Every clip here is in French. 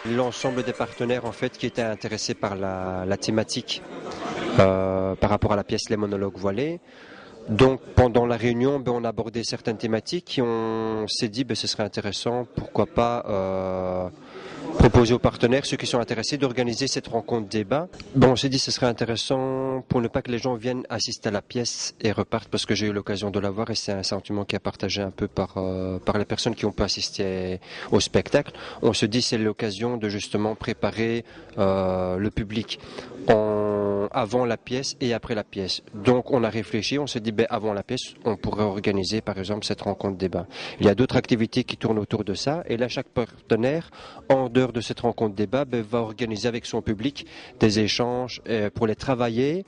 L'ensemble des partenaires en fait qui étaient intéressés par la thématique par rapport à la pièce Les monologues voilés. Donc pendant la réunion, on a abordé certaines thématiques et on s'est dit ce serait intéressant, pourquoi pas proposer aux partenaires, ceux qui sont intéressés, d'organiser cette rencontre débat. On s'est dit ce serait intéressant pour ne pas que les gens viennent assister à la pièce et repartent, parce que j'ai eu l'occasion de la voir et c'est un sentiment qui est partagé un peu par les personnes qui ont pu assister au spectacle. On se dit c'est l'occasion de justement préparer le public avant la pièce et après la pièce. Donc on a réfléchi, on s'est dit avant la pièce, on pourrait organiser par exemple cette rencontre débat. Il y a d'autres activités qui tournent autour de ça et là chaque partenaire, en dehors de cette rencontre débat, va organiser avec son public des échanges pour les travailler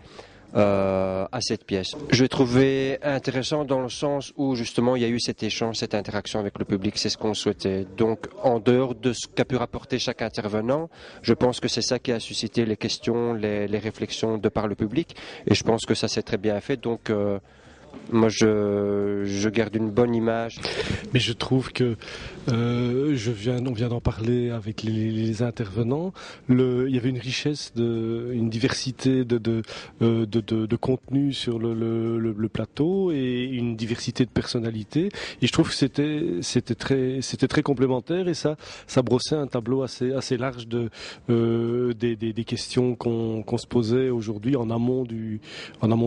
à cette pièce. Je l'ai trouvé intéressant dans le sens où justement il y a eu cet échange, cette interaction avec le public, c'est ce qu'on souhaitait. Donc en dehors de ce qu'a pu rapporter chaque intervenant, je pense que c'est ça qui a suscité les questions, les réflexions de par le public et je pense que ça s'est très bien fait. Donc moi je garde une bonne image. Mais je trouve que on vient d'en parler avec les intervenants. Il y avait une richesse, une diversité de contenu sur le plateau et une diversité de personnalités. Et je trouve que c'était très complémentaire et ça brossait un tableau assez large des questions qu'on se posait aujourd'hui en amont du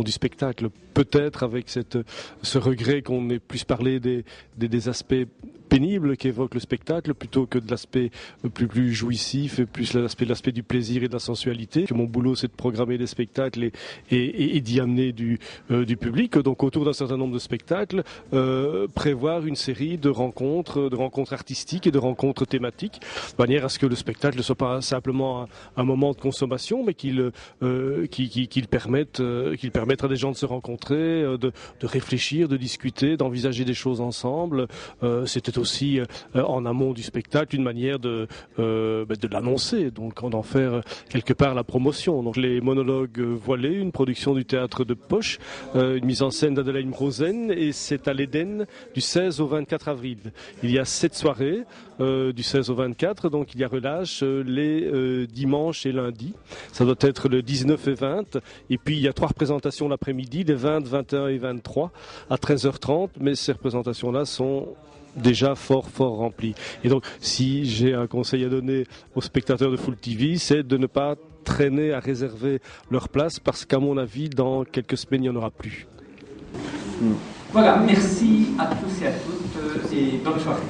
spectacle. Peut-être avec ce regret qu'on ait plus parlé des aspects pénible qu'évoque le spectacle plutôt que de l'aspect plus jouissif et plus l'aspect du plaisir et de la sensualité. Que mon boulot c'est de programmer des spectacles et d'y amener du public. Donc autour d'un certain nombre de spectacles, prévoir une série de rencontres artistiques et de rencontres thématiques, de manière à ce que le spectacle ne soit pas simplement un moment de consommation, mais qu'il permette à des gens de se rencontrer, de réfléchir, de discuter, d'envisager des choses ensemble. C'était aussi en amont du spectacle une manière de l'annoncer, donc d'en faire quelque part la promotion. Donc les monologues voilés, une production du théâtre de Poche, une mise en scène d'Adelaine Rosen, et c'est à l'Éden du 16 au 24 avril. Il y a 7 soirées du 16 au 24, donc il y a relâche les dimanches et lundis. Ça doit être le 19 et 20, et puis il y a 3 représentations l'après-midi, les 20, 21 et 23 à 13h30, mais ces représentations-là sont déjà fort rempli. Et donc, si j'ai un conseil à donner aux spectateurs de Full TV, c'est de ne pas traîner à réserver leur place parce qu'à mon avis, dans quelques semaines, il n'y en aura plus. Voilà, merci à tous et à toutes et bonne soirée.